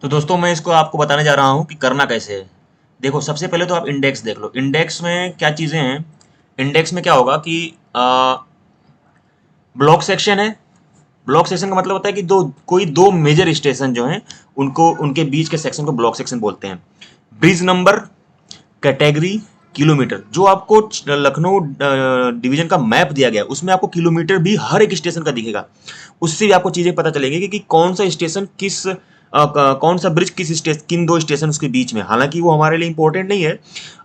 तो दोस्तों मैं इसको आपको बताने जा रहा हूँ कि करना कैसे है। देखो, सबसे पहले तो आप इंडेक्स देख लो। इंडेक्स में क्या चीज़ें हैं। इंडेक्स में क्या होगा कि ब्लॉक सेक्शन है। ब्लॉक सेक्शन का मतलब होता है कि दो मेजर स्टेशन जो हैं उनको उनके बीच के सेक्शन को ब्लॉक सेक्शन बोलते हैं। Bridge number, category, kilometre. जो आपको लखनऊ डिवीजन का मैप दिया गया है उसमें आपको किलोमीटर भी हर एक स्टेशन का दिखेगा। उससे भी आपको चीजें पता चलेंगी कि कौन सा स्टेशन कौन सा ब्रिज किस स्टेशन, किन दो स्टेशन के बीच में। हालांकि वो हमारे लिए इंपॉर्टेंट नहीं है।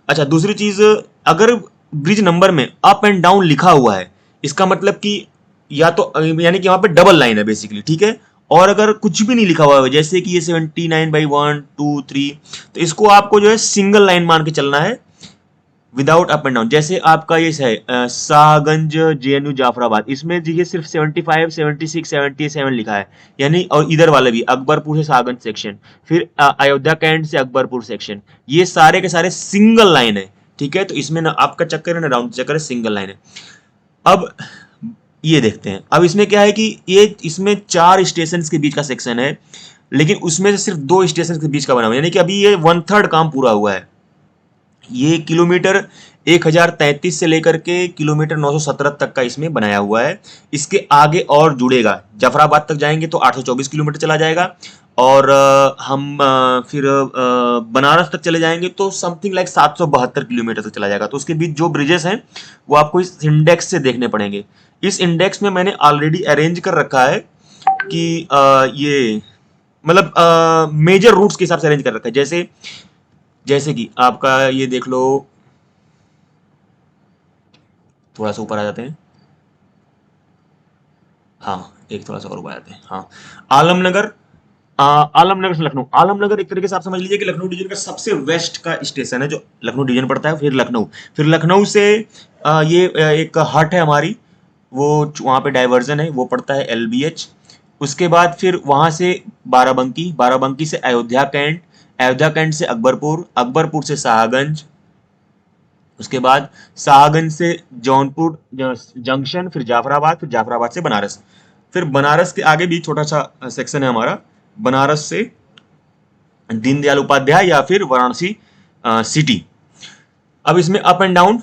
अच्छा, दूसरी चीज, अगर ब्रिज नंबर में अप एंड डाउन लिखा हुआ है, इसका मतलब कि या तो यानी कि वहां पे डबल लाइन है बेसिकली, ठीक है। और अगर कुछ भी नहीं लिखा हुआ है, जैसे कि ये 79/1 2 3, तो इसको आपको जो है सिंगल लाइन मान के चलना है, विदाउट अप एंड डाउन। जैसे आपका ये है शाहगंज जेएनयू जाफराबाद, इसमें देखिए सिर्फ 75 76 77 लिखा है, यानी। और इधर वाले भी अकबरपुर से शाहगंज सेक्शन, फिर अयोध्या कैंट से अकबरपुर सेक्शन, ये सारे के सारे सिंगल लाइन है, ठीक है। तो इसमें ना आपका चक्कर है ना डाउन चक्कर है, सिंगल लाइन है। अब ये देखते हैं, अब इसमें क्या है कि ये इसमें 4 स्टेशन के बीच का सेक्शन है, लेकिन उसमें से सिर्फ 2 स्टेशन के बीच का बना हुआ है, यानी कि अभी ये 1/3 काम पूरा हुआ है। ये किलोमीटर 1033 से लेकर के किलोमीटर 917 तक का इसमें बनाया हुआ है। इसके आगे और जुड़ेगा, जफराबाद तक जाएंगे तो 824 किलोमीटर चला जाएगा। और फिर बनारस तक चले जाएंगे तो समथिंग लाइक 772 किलोमीटर तक चला जाएगा। तो उसके बीच जो ब्रिजेस हैं वो आपको इस इंडेक्स से देखने पड़ेंगे। इस इंडेक्स में मैंने ऑलरेडी अरेंज कर रखा है कि ये मतलब मेजर रूट्स के हिसाब से अरेंज कर रखा है। जैसे जैसे कि आपका ये देख लो, थोड़ा सा ऊपर आ जाते हैं। हाँ, एक थोड़ा सा और ऊपर आ जाते हैं। हाँ, आलमनगर। आलमनगर से लखनऊ। आलमनगर एक तरीके से आप समझ लीजिए कि लखनऊ डिवीजन का सबसे वेस्ट का स्टेशन है, जो लखनऊ डिवीजन पड़ता है। फिर लखनऊ से ये एक हट है हमारी, वो वहाँ पे डाइवर्जन है, वो पड़ता है एलबीएच। उसके बाद फिर वहां से बाराबंकी, बाराबंकी से अयोध्या कैंट, अयोध्या कैंट से अकबरपुर, अकबरपुर से शाहगंज। उसके बाद शाहगंज से जौनपुर जंक्शन, फिर जाफराबाद, फिर जाफराबाद से बनारस। फिर बनारस के आगे भी छोटा सा सेक्शन है हमारा, बनारस से दीनदयाल उपाध्याय या फिर वाराणसी सिटी। अब इसमें अप एंड डाउन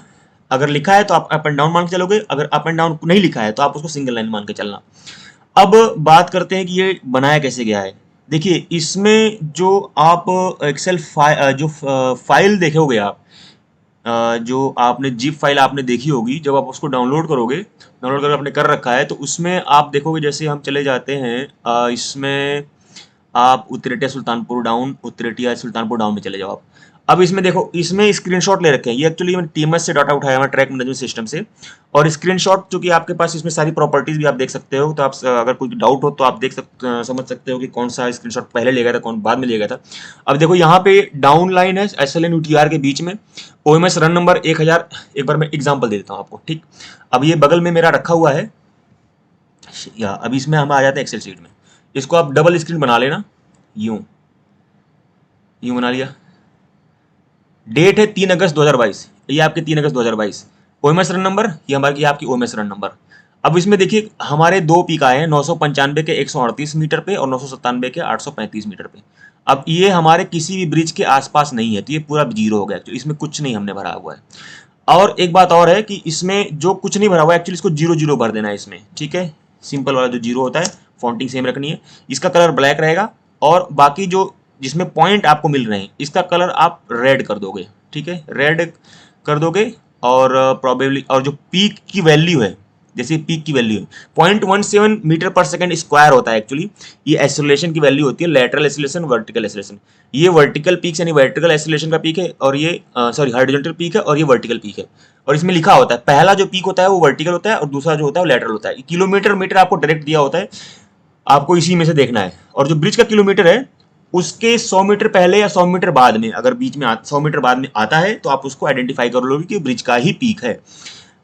अगर लिखा है तो आप अप एंड डाउन मान के चलोगे, अगर अप एंड डाउन नहीं लिखा है तो आप उसको सिंगल लाइन मान के चलना। अब बात करते हैं कि ये बनाया कैसे गया है। देखिए, इसमें जो आप एक्सेल जो फाइल देखोगे आप, जो आपने जिप फाइल आपने देखी होगी, जब आप उसको डाउनलोड करोगे, डाउनलोड करके आपने कर रखा है, तो उसमें आप देखोगे, जैसे हम चले जाते हैं इसमें आप उतरेटिया सुल्तानपुर डाउन, उतरेटिया सुल्तानपुर डाउन में चले जाओ आप। अब इसमें देखो, इसमें स्क्रीनशॉट ले रखे हैं। ये एक्चुअली मैंने टीएमएस से डाटा उठाया हुआ, ट्रैक मैनेजमेंट सिस्टम से। और स्क्रीनशॉट चूंकि आपके पास इसमें सारी प्रॉपर्टीज भी आप देख सकते हो, तो आप अगर कोई डाउट हो तो आप समझ सकते हो कि कौन सा स्क्रीनशॉट पहले लिया गया था, कौन बाद में लिया गया था। अब देखो, यहाँ पे डाउन लाइन है एसएलएन यूटीआर के बीच में, ओएमएस रन नंबर 1000। एक बार मैं एग्जाम्पल दे देता हूँ आपको, ठीक। अब ये बगल में मेरा रखा हुआ है, या अब इसमें हम आ जाते हैं एक्सेल शीट में। इसको आप डबल स्क्रीन बना लेना, यूं यूं बना लिया। डेट है 3 अगस्त 2022, ये आपके 3 अगस्त 2022। ओएमएस रन नंबर, ये हमारी आपकी ओएमएस रन नंबर। अब इसमें देखिए हमारे 2 पीक आए हैं, 995 के 138 मीटर पे और 997 के 835 मीटर पे। अब ये हमारे किसी भी ब्रिज के आसपास नहीं है, तो ये पूरा जीरो हो गया। तो इसमें कुछ नहीं हमने भरा हुआ है। और एक बात और है कि इसमें जो कुछ नहीं भरा हुआ है, एक्चुअली इसको 0 0 भर देना है इसमें, ठीक है। सिंपल वाला जो जीरो होता है, फॉन्टिंग सेम रखनी है। इसका कलर ब्लैक रहेगा, और बाकी जो जिसमें पॉइंट आपको मिल रहे हैं इसका कलर आप रेड कर दोगे, ठीक है, रेड कर दोगे। और प्रोबेबली और जो पीक की वैल्यू है, जैसे पीक की वैल्यू है 0.17 मीटर पर सेकंड स्क्वायर होता है एक्चुअली। ये एसिलेशन की वैल्यू होती है, लेटरल एसिलेशन, वर्टिकल एसिलेशन। ये वर्टिकल पीक यानी वर्टिकल एसिलेशन का पीक है, और ये सॉरी हॉरिजॉन्टल पीक है, और ये वर्टिकल पीक है। और इसमें लिखा होता है, पहला जो पीक होता है वो वर्टिकल होता है, और दूसरा जो होता है वो लेटरल होता है। किलोमीटर मीटर आपको डायरेक्ट दिया होता है, आपको इसी में से देखना है। और जो ब्रिज का किलोमीटर है उसके 100 मीटर पहले या 100 मीटर बाद में, अगर बीच में 100 मीटर बाद में आता है तो आप उसको आइडेंटिफाई कर लोगे कि ब्रिज का ही पीक है।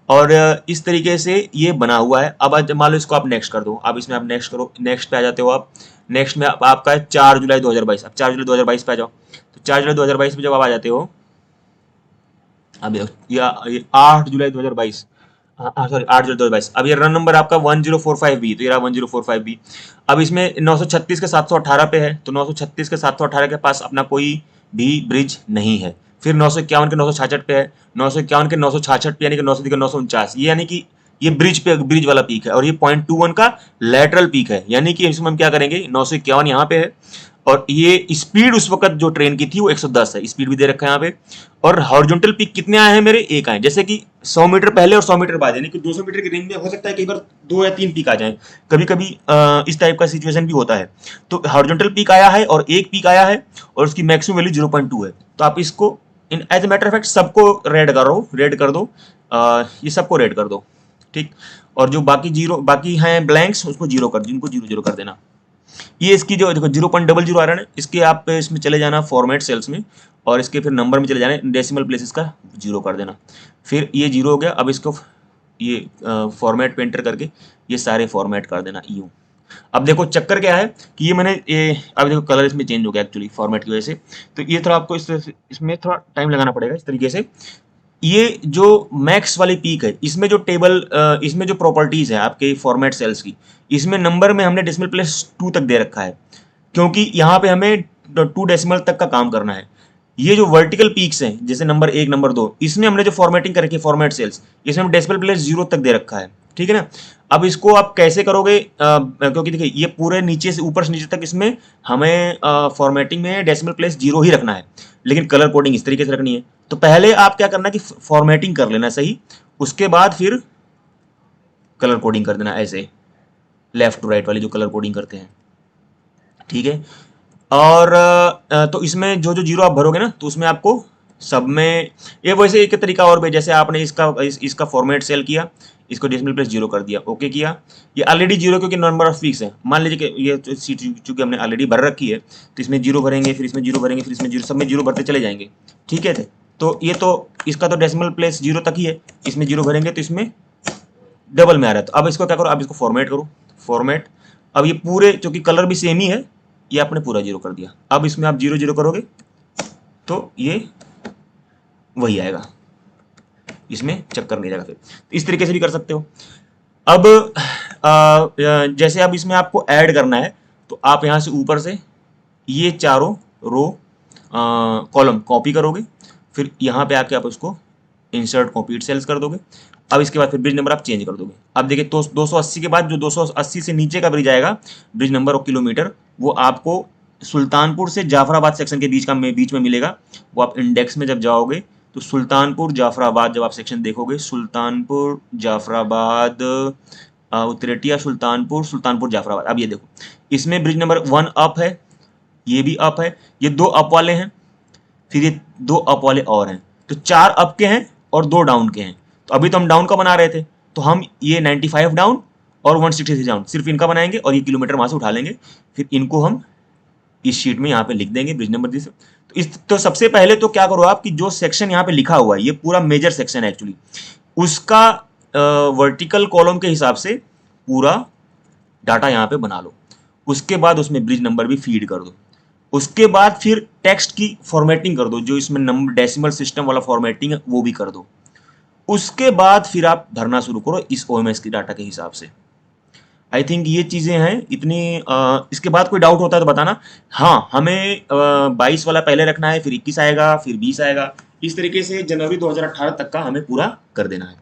और इस तरीके से ये बना हुआ है। अब मान लो इसको आप नेक्स्ट कर दो, अब इसमें आप नेक्स्ट करो, नेक्स्ट पे आ जाते हो आप। नेक्स्ट में आपका है 4 जुलाई 2022। अब 4 जुलाई 2022 पे आ जाओ। तो 4 जुलाई 2022 में जब आप आ जाते हो, अब देखो, या ये 8 जुलाई 2022, हाँ सॉरी 80222। अब ये रन नंबर आपका 1045B, तो ये रहा 1045B। अब इसमें 936 के 718 पे है, तो 936 के 718 के पास अपना कोई भी ब्रिज नहीं है। फिर 951 के 966 पे है, 951 के 966 पे, यानी कि 900 के 949, ये यानी कि ये ब्रिज पे ब्रिज वाला पीक है, और ये 0.21 का लेटरल पीक है, यानी कि इसमें हम क्या करेंगे, 951 यहाँ पे है, और ये स्पीड उस वक्त जो ट्रेन की थी वो 110 है, स्पीड भी दे रखा है यहाँ पे। और हॉरिजॉन्टल पीक कितने आए हैं मेरे, एक आए, जैसे कि 100 मीटर पहले और 100 मीटर बाद, यानी कि 200 मीटर की रेंज में हो सकता है कई बार 2 या 3 पीक आ जाएं, कभी कभी इस टाइप का सिचुएशन भी होता है। तो हॉरिजॉन्टल पीक आया है और एक पीक आया है, और उसकी मैक्सिमम वैल्यू 0.2 है। तो आप इसको in as a matter of fact सबको रेड कर दो, ये सबको रेड कर दो, ठीक। और जो बाकी जीरो बाकी हैं ब्लैंक्स, उसको जीरो कर, जिनको जीरो जीरो कर देना। ये इसकी जो देखो 0.00 आ रहा है, इसके आप इसमें चले जाना फॉर्मेट सेल्स में, और इसके फिर नंबर में चले जाना, डेसिमल प्लेसेस का जीरो कर देना। फिर ये जीरो हो गया, अब इसको ये फॉर्मेट पे एंटर करके ये सारे फॉर्मेट कर देना यूं। अब देखो चक्कर क्या है कि ये मैंने ये, अब देखो कलर इसमें चेंज हो गया एक्चुअली फॉर्मेट की वजह से, तो ये थोड़ा आपको इसमें थोड़ा टाइम लगाना पड़ेगा इस तरीके से। ये जो मैक्स वाली पीक है, इसमें जो टेबल इसमें जो प्रॉपर्टीज है आपके फॉर्मेट सेल्स की, इसमें नंबर में हमने डेसिमल प्लेस 2 तक दे रखा है, क्योंकि यहाँ पे हमें 2 डेसिमल तक का काम करना है। ये जो वर्टिकल पीक्स हैं, जैसे नंबर 1 नंबर 2, इसमें हमने जो फॉर्मेटिंग कर रखी है फॉर्मेट सेल्स, इसमें हम डेसिमल प्लेस 0 तक दे रखा है, ठीक है ना। अब इसको आप कैसे करोगे, क्योंकि देखिए ये पूरे नीचे से ऊपर से नीचे तक इसमें हमें फॉर्मेटिंग में डेसिमल प्लेस 0 ही रखना है, लेकिन कलर कोडिंग इस तरीके से रखनी है। तो पहले आप क्या करना कि फॉर्मेटिंग कर लेना सही, उसके बाद फिर कलर कोडिंग कर देना, ऐसे लेफ्ट टू राइट वाली जो कलर कोडिंग करते हैं, ठीक है। और तो इसमें जो जो जीरो आप भरोगे ना, तो उसमें आपको सब में ये वैसे एक तरीका और भी, जैसे आपने इसका फॉर्मेट सेल किया, इसको डेसिमल प्लेस 0 कर दिया, ओके किया, ये ऑलरेडी 0 क्योंकि नंबर ऑफ फिक्स है, मान लीजिए कि ये सीट चूंकि हमने ऑलरेडी भर रखी है, तो इसमें 0 भरेंगे, फिर इसमें 0 भरेंगे, फिर इसमें 0, सब में 0 भरते चले जाएंगे, ठीक है। तो ये तो इसका तो डेसिमल प्लेस 0 तक ही है, इसमें 0 भरेंगे तो इसमें डबल में आ रहा है। तो अब इसको क्या करो, अब इसको फॉर्मेट करो, फॉर्मेट। अब ये पूरे चूंकि कलर भी सेम ही है, ये आपने पूरा 0 कर दिया। अब इसमें आप 0 0 करोगे तो ये वही आएगा, इसमें चक्कर नहीं रहेगा। फिर इस तरीके से भी कर सकते हो। अब जैसे अब इसमें आपको ऐड करना है, तो आप यहां से ऊपर से ये चारों रो कॉलम कॉपी करोगे, फिर यहाँ पे आके आप उसको इंसर्ट कॉपीड सेल्स कर दोगे। अब इसके बाद फिर ब्रिज नंबर आप चेंज कर दोगे। अब देखिए तो 280 के बाद जो 280 से नीचे का ब्रिज आएगा, ब्रिज नंबर और किलोमीटर, वो आपको सुल्तानपुर से जाफराबाद सेक्शन के बीच में मिलेगा। वो आप इंडेक्स में जब जाओगे तो सुल्तानपुर जाफराबाद, जब आप सेक्शन देखोगे सुल्तानपुर जाफराबाद उतरेटिया सुल्तानपुर जाफराबाद, अब ये देखो इसमें ब्रिज नंबर 1 अप है, ये भी अप है, ये 2 अप वाले हैं, फिर ये 2 अप वाले और हैं, तो 4 अप के हैं और 2 डाउन के हैं। तो अभी तो हम डाउन का बना रहे थे, तो हम ये 95 डाउन और 163 डाउन सिर्फ इनका बनाएंगे, और ये किलोमीटर वहां से उठा लेंगे, फिर इनको हम इस शीट में यहाँ पे लिख देंगे ब्रिज नंबर दिस। तो सबसे पहले तो क्या करो आप कि जो सेक्शन यहाँ पे लिखा हुआ है, ये पूरा मेजर सेक्शन है एक्चुअली, उसका वर्टिकल कॉलम के हिसाब से पूरा डाटा यहाँ पे बना लो। उसके बाद उसमें ब्रिज नंबर भी फीड कर दो। उसके बाद फिर टेक्स्ट की फॉर्मेटिंग कर दो, जो इसमें नंबर डेसिमल सिस्टम वाला फॉर्मेटिंग है वो भी कर दो। उसके बाद फिर आप भरना शुरू करो इस ओएमएस की डाटा के हिसाब से। आई थिंक ये चीजें हैं इतनी। इसके बाद कोई डाउट होता है तो बताना। हाँ, हमें 22 वाला पहले रखना है, फिर 21 आएगा, फिर 20 आएगा, इस तरीके से जनवरी 2018 तक का हमें पूरा कर देना है।